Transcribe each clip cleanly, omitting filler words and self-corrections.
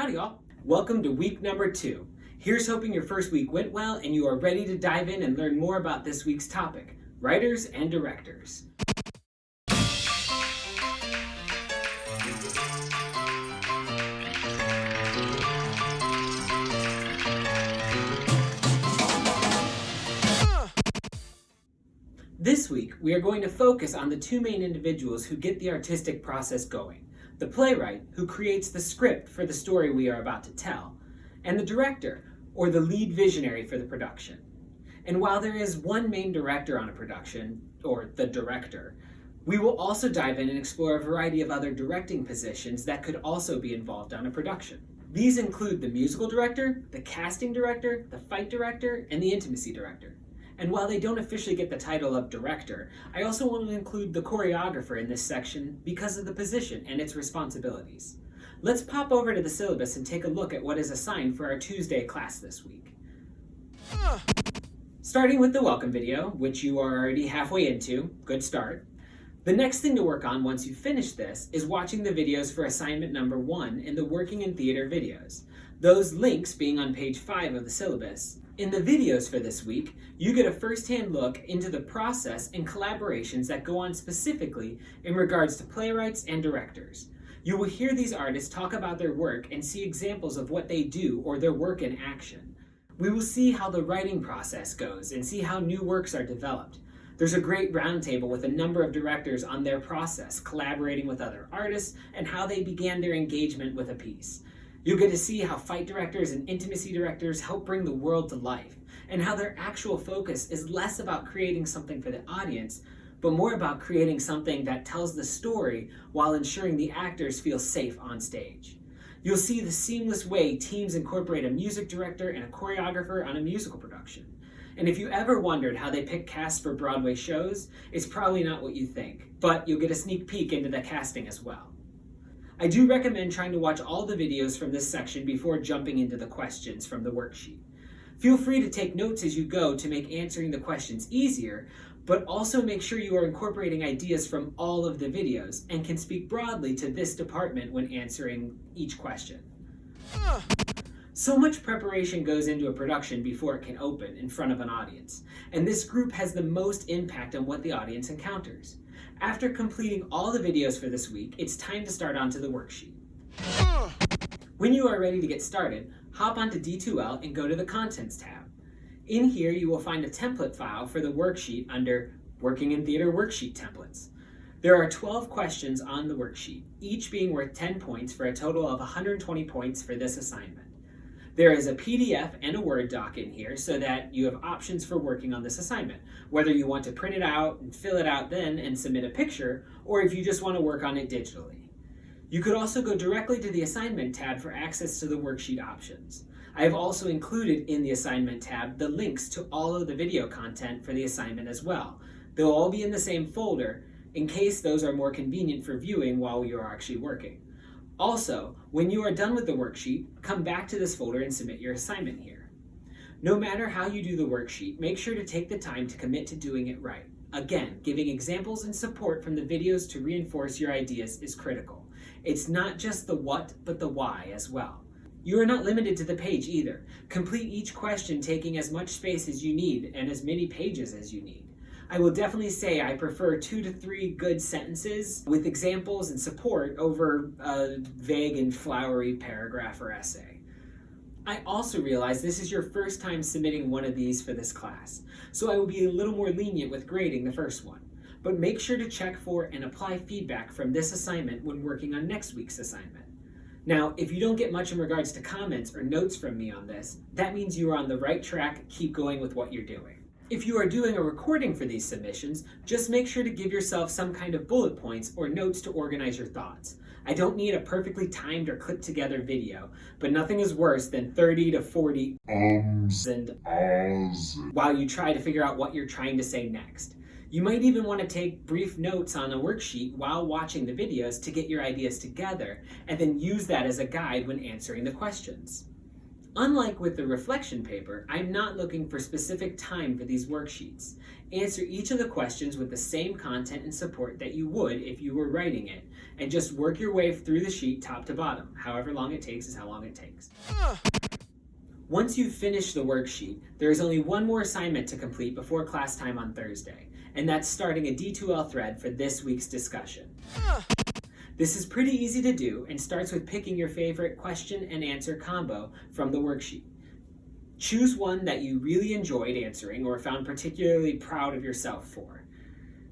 Howdy y'all. Welcome to week number 2. Here's hoping your first week went well and you are ready to dive in and learn more about this week's topic, writers and directors. This week, we are going to focus on the two main individuals who get the artistic process going. The playwright, who creates the script for the story we are about to tell, and the director, or the lead visionary for the production. And while there is one main director on a production, or the director, we will also dive in and explore a variety of other directing positions that could also be involved on a production. These include the musical director, the casting director, the fight director, and the intimacy director. And while they don't officially get the title of director, I also want to include the choreographer in this section because of the position and its responsibilities. Let's pop over to the syllabus and take a look at what is assigned for our Tuesday class this week. Starting with the welcome video, which you are already halfway into, good start. The next thing to work on once you finish this is watching the videos for assignment number 1 in the Working in Theater videos. Those links being on page 5 of the syllabus. In the videos for this week, you get a first-hand look into the process and collaborations that go on specifically in regards to playwrights and directors. You will hear these artists talk about their work and see examples of what they do or their work in action. We will see how the writing process goes and see how new works are developed. There's a great roundtable with a number of directors on their process, collaborating with other artists, and how they began their engagement with a piece. You'll get to see how fight directors and intimacy directors help bring the world to life, and how their actual focus is less about creating something for the audience, but more about creating something that tells the story while ensuring the actors feel safe on stage. You'll see the seamless way teams incorporate a music director and a choreographer on a musical production. And if you ever wondered how they pick casts for Broadway shows, it's probably not what you think, but you'll get a sneak peek into the casting as well. I do recommend trying to watch all the videos from this section before jumping into the questions from the worksheet. Feel free to take notes as you go to make answering the questions easier, but also make sure you are incorporating ideas from all of the videos and can speak broadly to this department when answering each question. So much preparation goes into a production before it can open in front of an audience, and this group has the most impact on what the audience encounters. After completing all the videos for this week, it's time to start onto the worksheet. When you are ready to get started, hop onto D2L and go to the Contents tab. In here, you will find a template file for the worksheet under Working in Theater Worksheet Templates. There are 12 questions on the worksheet, each being worth 10 points for a total of 120 points for this assignment. There is a PDF and a Word doc in here so that you have options for working on this assignment, whether you want to print it out and fill it out then and submit a picture, or if you just want to work on it digitally. You could also go directly to the Assignment tab for access to the worksheet options. I have also included in the Assignment tab the links to all of the video content for the assignment as well. They'll all be in the same folder in case those are more convenient for viewing while you are actually working. Also, when you are done with the worksheet, come back to this folder and submit your assignment here. No matter how you do the worksheet, make sure to take the time to commit to doing it right. Again, giving examples and support from the videos to reinforce your ideas is critical. It's not just the what, but the why as well. You are not limited to the page either. Complete each question taking as much space as you need and as many pages as you need. I will definitely say I prefer 2 to 3 good sentences with examples and support over a vague and flowery paragraph or essay. I also realize this is your first time submitting one of these for this class, so I will be a little more lenient with grading the first one. But make sure to check for and apply feedback from this assignment when working on next week's assignment. Now, if you don't get much in regards to comments or notes from me on this, that means you are on the right track. Keep going with what you're doing. If you are doing a recording for these submissions, just make sure to give yourself some kind of bullet points or notes to organize your thoughts. I don't need a perfectly timed or clipped together video, but nothing is worse than 30 to 40 ums and ahs while you try to figure out what you're trying to say next. You might even want to take brief notes on a worksheet while watching the videos to get your ideas together, and then use that as a guide when answering the questions. Unlike with the reflection paper, I'm not looking for specific time for these worksheets. Answer each of the questions with the same content and support that you would if you were writing it, and just work your way through the sheet top to bottom. However long it takes is how long it takes. Once you've finished the worksheet, there is only one more assignment to complete before class time on Thursday, and that's starting a D2L thread for this week's discussion. This is pretty easy to do and starts with picking your favorite question and answer combo from the worksheet. Choose one that you really enjoyed answering or found particularly proud of yourself for.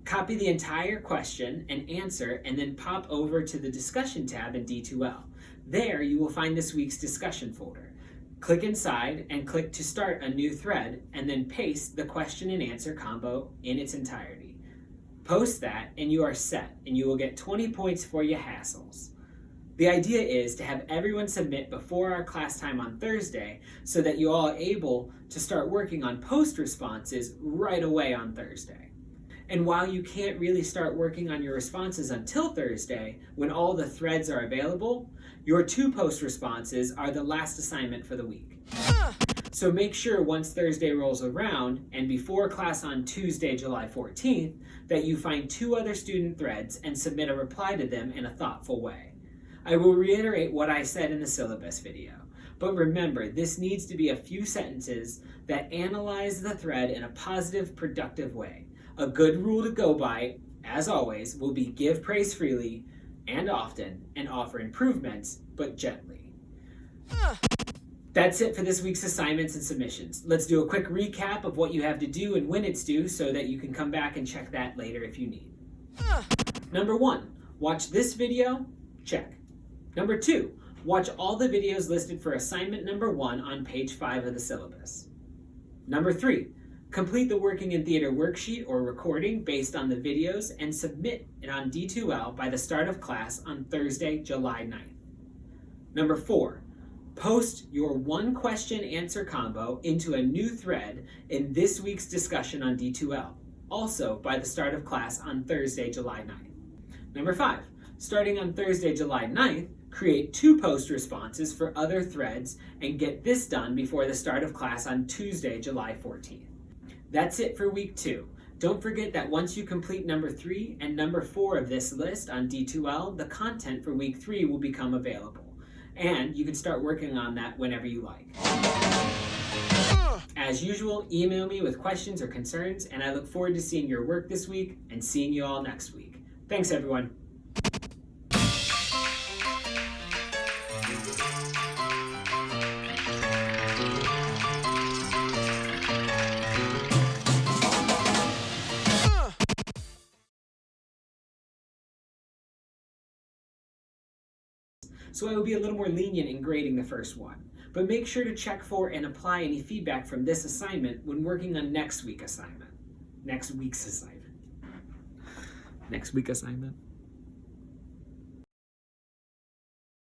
Copy the entire question and answer and then pop over to the discussion tab in D2L. There you will find this week's discussion folder. Click inside and click to start a new thread and then paste the question and answer combo in its entirety. Post that and you are set, and you will get 20 points for your hassles. The idea is to have everyone submit before our class time on Thursday so that you all are able to start working on post responses right away on Thursday. And while you can't really start working on your responses until Thursday, when all the threads are available, your 2 post responses are the last assignment for the week. So make sure once Thursday rolls around and before class on Tuesday, July 14th, that you find 2 other student threads and submit a reply to them in a thoughtful way. I will reiterate what I said in the syllabus video, but remember, this needs to be a few sentences that analyze the thread in a positive, productive way. A good rule to go by, as always, will be give praise freely and often and offer improvements, but gently. That's it for this week's assignments and submissions. Let's do a quick recap of what you have to do and when it's due so that you can come back and check that later if you need. Number 1, watch this video, check. Number 2, watch all the videos listed for assignment number 1 on page 5 of the syllabus. Number 3, complete the Working in Theater worksheet or recording based on the videos and submit it on D2L by the start of class on Thursday, July 9th. Number 4, post your 1 question answer combo into a new thread in this week's discussion on D2L, also by the start of class on Thursday, July 9th. Number 5, starting on Thursday, July 9th, create 2 post responses for other threads and get this done before the start of class on Tuesday, July 14th. That's it for week 2. Don't forget that once you complete number 3 and number 4 of this list on D2L, the content for week 3 will become available. And you can start working on that whenever you like. As usual, email me with questions or concerns, and I look forward to seeing your work this week and seeing you all next week. Thanks, everyone. So I will be a little more lenient in grading the first one. But make sure to check for and apply any feedback from this assignment when working on next week's assignment. Next week assignment.